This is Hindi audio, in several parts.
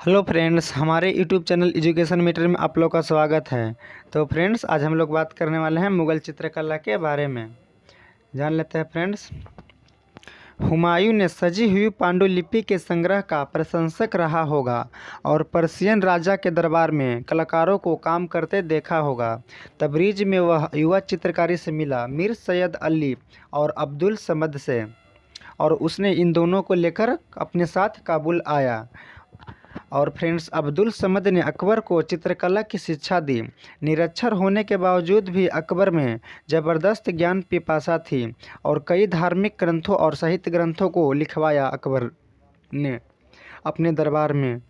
हेलो फ्रेंड्स, हमारे यूट्यूब चैनल एजुकेशन मीटर में आप लोग का स्वागत है। तो फ्रेंड्स, आज हम लोग बात करने वाले हैं मुग़ल चित्रकला के बारे में। जान लेते हैं फ्रेंड्स। हुमायूं ने सजी हुई पांडुलिपि के संग्रह का प्रशंसक रहा होगा और पर्शियन राजा के दरबार में कलाकारों को काम करते देखा होगा। तबरीज में वह युवा चित्रकारी से मिला मीर सैयद अली और अब्दुल समद से, और उसने इन दोनों को लेकर अपने साथ काबुल आया। और फ्रेंड्स, अब्दुल समद ने अकबर को चित्रकला की शिक्षा दी। निरक्षर होने के बावजूद भी अकबर में ज़बरदस्त ज्ञान पिपासा थी और कई धार्मिक ग्रंथों और साहित्य ग्रंथों को लिखवाया अकबर ने अपने दरबार में।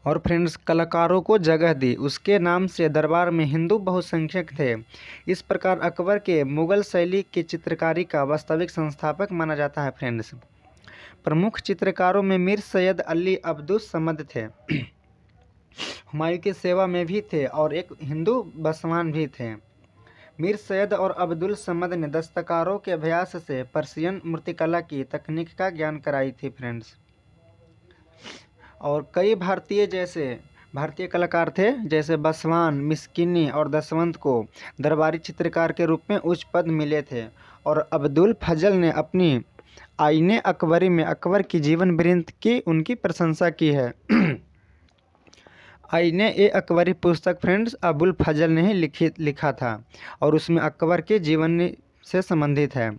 और फ्रेंड्स, कलाकारों को जगह दी। उसके नाम से दरबार में हिंदू बहुसंख्यक थे। इस प्रकार अकबर के मुग़ल शैली की चित्रकारी का वास्तविक संस्थापक माना जाता है। फ्रेंड्स, प्रमुख चित्रकारों में मीर सैयद अली अब्दुल समद थे। हुमायूं की सेवा में भी थे और एक हिंदू बसवान भी थे। मीर सैयद और अब्दुल समद ने दस्तकारों के अभ्यास से पर्शियन मूर्तिकला की तकनीक का ज्ञान कराई थी। फ्रेंड्स, और कई भारतीय कलाकार थे जैसे बसवान, मिस्किनी और दसवंत को दरबारी चित्रकार के रूप में उच्च पद मिले थे। और अब्दुल फजल ने अपनी आईने अकबरी में अकबर की जीवन वृत्त की उनकी प्रशंसा की है। आईने ए अकबरी पुस्तक फ्रेंड्स अबुल फजल ने ही लिखा था और उसमें अकबर के जीवन से संबंधित है।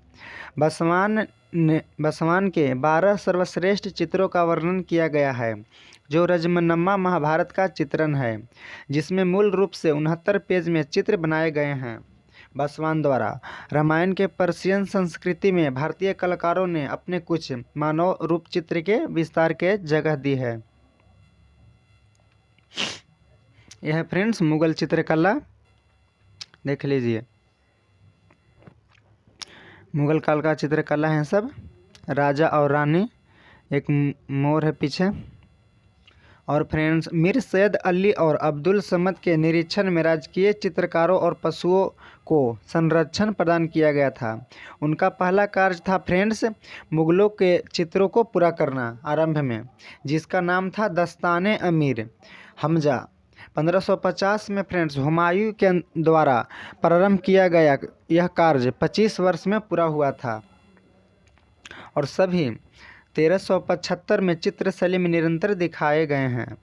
बसवान के 12 सर्वश्रेष्ठ चित्रों का वर्णन किया गया है, जो रजमन्नमा महाभारत का चित्रण है, जिसमें मूल रूप से 69 पेज में चित्र बनाए गए हैं। बसवान द्वारा रामायण के पर्शियन संस्कृति में भारतीय कलाकारों ने अपने कुछ मानव रूप चित्र के विस्तार के जगह दी है। यह है फ्रेंड्स मुग़ल चित्रकला, देख लीजिए। मुग़ल काल का चित्रकला है सब। राजा और रानी, एक मोर है पीछे। और फ्रेंड्स, मीर सैयद अली और अब्दुल समद के निरीक्षण में राजकीय चित्रकारों और पशुओं को संरक्षण प्रदान किया गया था। उनका पहला कार्य था फ्रेंड्स मुग़लों के चित्रों को पूरा करना आरंभ में, जिसका नाम था दस्ताने अमीर हमजा। 1550 में फ्रेंड्स हुमायूं के द्वारा प्रारंभ किया गया यह कार्य 25 वर्ष में पूरा हुआ था और सभी 1375 में चित्रशैली में निरंतर दिखाए गए हैं।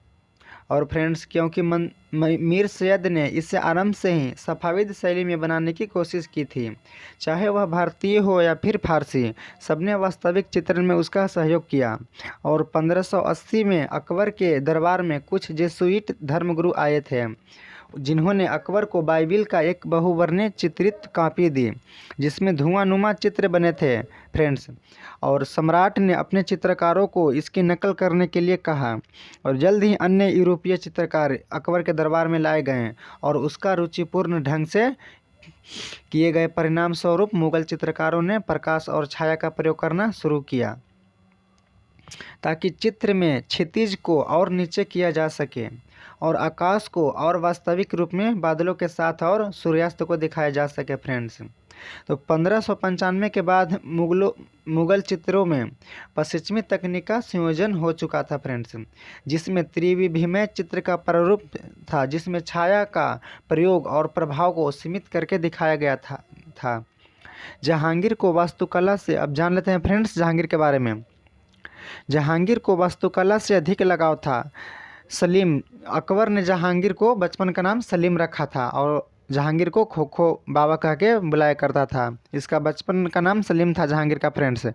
और फ्रेंड्स, क्योंकि मीर सैयद ने इसे आरंभ से ही सफ़ाविद शैली में बनाने की कोशिश की थी, चाहे वह भारतीय हो या फिर फारसी, सबने वास्तविक चित्रण में उसका सहयोग किया। और 1580 में अकबर के दरबार में कुछ जेसुइट धर्मगुरु आए थे, जिन्होंने अकबर को बाइबिल का एक बहुवर्णीय चित्रित कॉपी दी, जिसमें धुआंनुमा चित्र बने थे। फ्रेंड्स, और सम्राट ने अपने चित्रकारों को इसकी नकल करने के लिए कहा और जल्द ही अन्य यूरोपीय चित्रकार अकबर के दरबार में लाए गए और उसका रुचिपूर्ण ढंग से किए गए परिणाम स्वरूप मुग़ल चित्रकारों ने प्रकाश और छाया का प्रयोग करना शुरू किया, ताकि चित्र में क्षितिज को और नीचे किया जा सके और आकाश को और वास्तविक रूप में बादलों के साथ और सूर्यास्त को दिखाया जा सके। फ्रेंड्स, तो 1595 के बाद मुग़ल चित्रों में पश्चिमी तकनीक का संयोजन हो चुका था। फ्रेंड्स, जिसमें त्रिविमीय चित्र का प्रारूप था, जिसमें छाया का प्रयोग और प्रभाव को सीमित करके दिखाया गया था। जहांगीर को वास्तुकला से, अब जान लेते हैं फ्रेंड्स जहांगीर के बारे में। जहांगीर को वास्तुकला से अधिक लगाव था। सलीम, अकबर ने जहांगीर को बचपन का नाम सलीम रखा था और जहांगीर को खोखो बाबा कह के बुलाया करता था। इसका बचपन का नाम सलीम था जहांगीर का। फ्रेंड्स,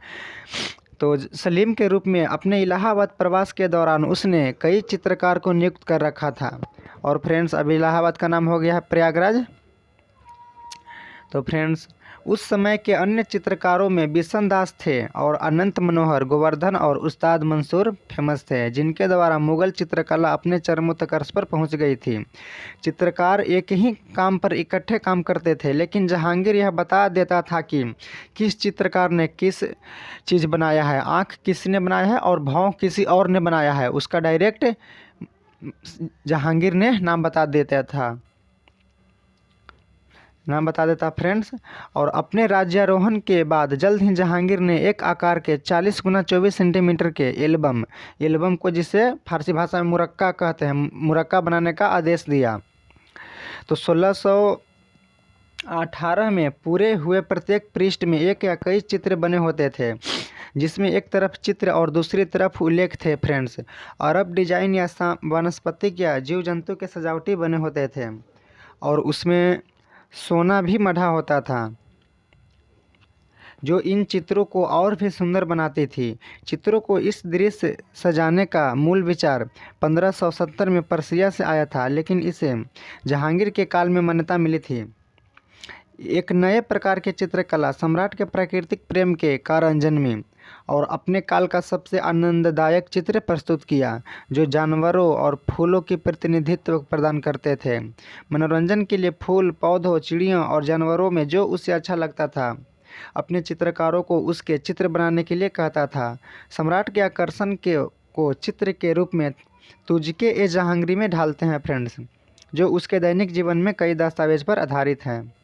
तो सलीम के रूप में अपने इलाहाबाद प्रवास के दौरान उसने कई चित्रकार को नियुक्त कर रखा था। और फ्रेंड्स, अब इलाहाबाद का नाम हो गया है प्रयागराज। तो फ्रेंड्स, उस समय के अन्य चित्रकारों में बिशन दास थे और अनंत मनोहर, गोवर्धन और उस्ताद मंसूर फेमस थे, जिनके द्वारा मुग़ल चित्रकला अपने चरमोत्कर्ष पर पहुंच गई थी। चित्रकार एक ही काम पर इकट्ठे काम करते थे, लेकिन जहांगीर यह बता देता था कि किस चित्रकार ने किस चीज़ बनाया है, आँख किसने बनाया है और भाव किसी और ने बनाया है, उसका डायरेक्ट जहांगीर ने नाम बता देता था। नाम बता देता फ्रेंड्स। और अपने राज्यारोहण के बाद जल्द ही जहांगीर ने एक आकार के 40 गुना 24 सेंटीमीटर के एल्बम को, जिसे फारसी भाषा में मुरक्का कहते हैं, मुरक्का बनाने का आदेश दिया। तो 1618 में पूरे हुए प्रत्येक पृष्ठ में एक या कई चित्र बने होते थे, जिसमें एक तरफ चित्र और दूसरी तरफ उल्लेख थे फ्रेंड्स। अरब डिजाइन या वनस्पतिक या जीव जंतु के सजावटी बने होते थे, और उसमें सोना भी मढ़ा होता था, जो इन चित्रों को और भी सुंदर बनाती थी। चित्रों को इस दृश्य सजाने का मूल विचार 1570 में पर्सिया से आया था, लेकिन इसे जहांगीर के काल में मान्यता मिली थी। एक नए प्रकार के चित्रकला सम्राट के प्राकृतिक प्रेम के कारण जन्मी और अपने काल का सबसे आनंददायक चित्र प्रस्तुत किया, जो जानवरों और फूलों की प्रतिनिधित्व प्रदान करते थे। मनोरंजन के लिए फूल, पौधों, चिड़ियों और जानवरों में जो उसे अच्छा लगता था, अपने चित्रकारों को उसके चित्र बनाने के लिए कहता था। सम्राट के आकर्षण को चित्र के रूप में तुझके ए जहांगीर में ढालते हैं फ्रेंड्स, जो उसके दैनिक जीवन में कई दस्तावेज पर आधारित है।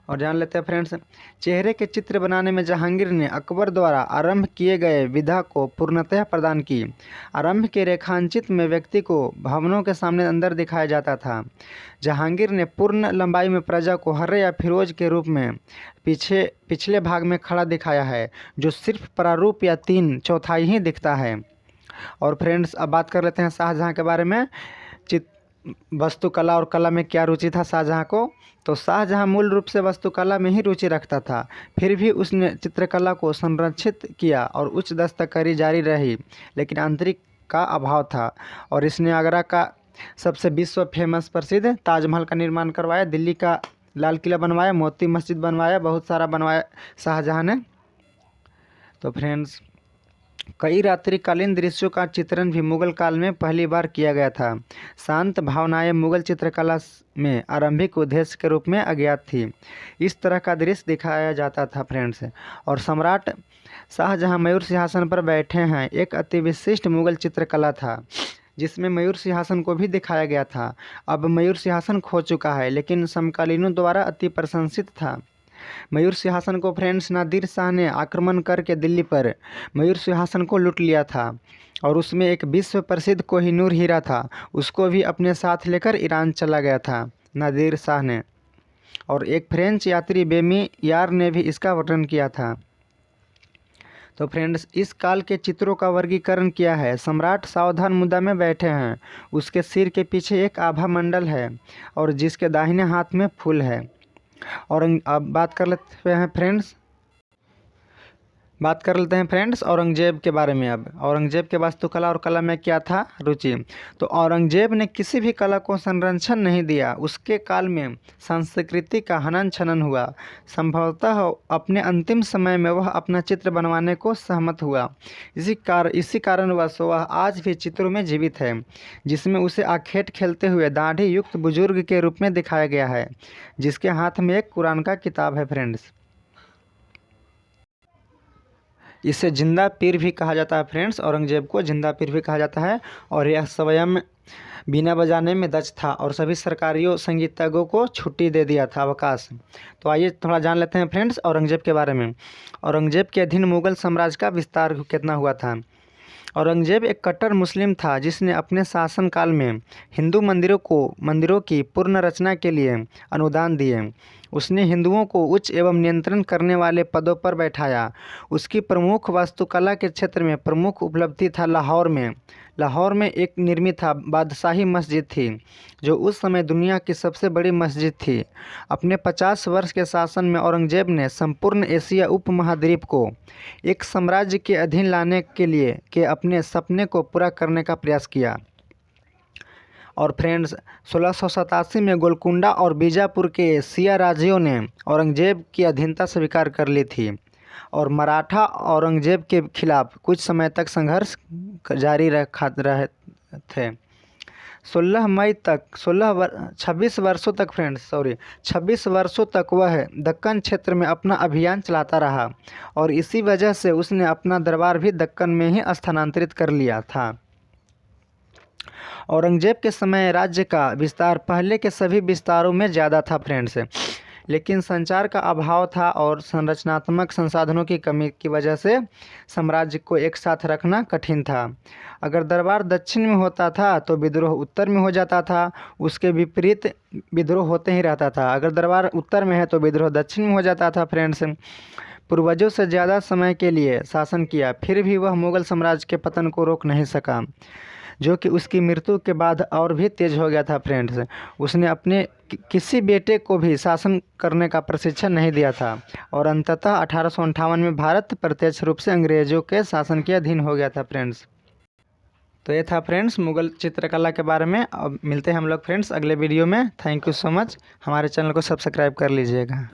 और जान लेते हैं फ्रेंड्स, चेहरे के चित्र बनाने में जहांगीर ने अकबर द्वारा आरंभ किए गए विधा को पूर्णतः प्रदान की। आरंभ के रेखांचित में व्यक्ति को भवनों के सामने अंदर दिखाया जाता था। जहांगीर ने पूर्ण लंबाई में प्रजा को हरे या फिरोज के रूप में पिछले भाग में खड़ा दिखाया है, जो सिर्फ प्रारूप या 3/4 ही दिखता है। और फ्रेंड्स, अब बात कर लेते हैं शाहजहाँ के बारे में। वास्तुकला और कला में क्या रुचि था शाहजहाँ को? तो शाहजहाँ मूल रूप से वास्तुकला में ही रुचि रखता था, फिर भी उसने चित्रकला को संरक्षित किया और उच्च दस्तकारी जारी रही, लेकिन आंतरिक का अभाव था। और इसने आगरा का सबसे विश्व फेमस प्रसिद्ध ताजमहल का निर्माण करवाया, दिल्ली का लाल किला बनवाया, मोती मस्जिद बनवाया, बहुत सारा बनवाया शाहजहाँ ने। तो फ्रेंड्स, कई रात्रिकालीन दृश्यों का चित्रण भी मुगल काल में पहली बार किया गया था। शांत भावनाएं मुगल चित्रकला में आरंभिक उद्देश्य के रूप में अज्ञात थी। इस तरह का दृश्य दिखाया जाता था फ्रेंड्स। और सम्राट शाहजहाँ मयूर सिंहासन पर बैठे हैं एक अति विशिष्ट मुगल चित्रकला था, जिसमें मयूर सिंहासन को भी दिखाया गया था। अब मयूर सिंहासन खो चुका है, लेकिन समकालीनों द्वारा अति प्रशंसित था। मयूर सिंहासन को फ्रेंड्स नादिर शाह ने आक्रमण करके दिल्ली पर मयूर सिंहासन को लूट लिया था, और उसमें एक विश्व प्रसिद्ध कोहिनूर हीरा था, उसको भी अपने साथ लेकर ईरान चला गया था नादिर शाह ने। और एक फ्रेंच यात्री बेमी यार ने भी इसका वर्णन किया था। तो फ्रेंड्स, इस काल के चित्रों का वर्गीकरण किया है। सम्राट सावधान मुद्रा में बैठे हैं, उसके सिर के पीछे एक आभा मंडल है और जिसके दाहिने हाथ में फूल है। और अब बात कर लेते हैं फ्रेंड्स औरंगजेब के बारे में। अब औरंगजेब के वास्तुकला और कला में क्या था रुचि? तो औरंगजेब ने किसी भी कला को संरक्षण नहीं दिया। उसके काल में संस्कृति का हनन छनन हुआ। संभवतः अपने अंतिम समय में वह अपना चित्र बनवाने को सहमत हुआ। इसी कारणवश वह आज भी चित्रों में जीवित है, जिसमें उसे आखेट खेलते हुए दाढ़ी युक्त बुजुर्ग के रूप में दिखाया गया है, जिसके हाथ में एक कुरान का किताब है फ्रेंड्स। इसे जिंदा पीर भी कहा जाता है फ्रेंड्स, औरंगजेब को जिंदा पीर भी कहा जाता है। और यह स्वयं बीना बजाने में दक्ष था और सभी सरकारियों संगीतज्ञों को छुट्टी दे दिया था, अवकाश। तो आइए थोड़ा जान लेते हैं फ्रेंड्स औरंगजेब के बारे में। औरंगजेब के अधीन मुगल साम्राज्य का विस्तार कितना हुआ था? औरंगजेब एक कट्टर मुस्लिम था, जिसने अपने शासनकाल में हिंदू मंदिरों की पूर्ण रचना के लिए अनुदान दिए। उसने हिंदुओं को उच्च एवं नियंत्रण करने वाले पदों पर बैठाया। उसकी प्रमुख वास्तुकला के क्षेत्र में प्रमुख उपलब्धि था लाहौर में एक निर्मित बादशाही मस्जिद थी, जो उस समय दुनिया की सबसे बड़ी मस्जिद थी। अपने 50 वर्ष के शासन में औरंगजेब ने संपूर्ण एशिया उपमहाद्वीप को एक साम्राज्य के अधीन लाने के अपने सपने को पूरा करने का प्रयास किया। और फ्रेंड्स, 1687 में गोलकुंडा और बीजापुर के सिया राजियों ने औरंगजेब की अधीनता स्वीकार कर ली थी, और मराठा औरंगजेब के खिलाफ कुछ समय तक संघर्ष जारी रहे थे। 26 वर्षों तक वह दक्कन क्षेत्र में अपना अभियान चलाता रहा, और इसी वजह से उसने अपना दरबार भी दक्कन में ही स्थानांतरित कर लिया था। औरंगजेब के समय राज्य का विस्तार पहले के सभी विस्तारों में ज़्यादा था फ्रेंड्स, लेकिन संचार का अभाव था और संरचनात्मक संसाधनों की कमी की वजह से साम्राज्य को एक साथ रखना कठिन था। अगर दरबार दक्षिण में होता था तो विद्रोह उत्तर में हो जाता था, उसके विपरीत विद्रोह होते ही रहता था। अगर दरबार उत्तर में है तो विद्रोह दक्षिण में हो जाता था फ्रेंड्स। पूर्वजों से ज़्यादा समय के लिए शासन किया, फिर भी वह मुगल साम्राज्य के पतन को रोक नहीं सका, जो कि उसकी मृत्यु के बाद और भी तेज हो गया था फ्रेंड्स। उसने अपने किसी बेटे को भी शासन करने का प्रशिक्षण नहीं दिया था और अंततः 1858 में भारत प्रत्यक्ष रूप से अंग्रेजों के शासन के अधीन हो गया था फ्रेंड्स। तो ये था फ्रेंड्स मुगल चित्रकला के बारे में। अब मिलते हैं हम लोग फ्रेंड्स अगले वीडियो में। Thank you so much. हमारे चैनल को सब्सक्राइब कर लीजिएगा।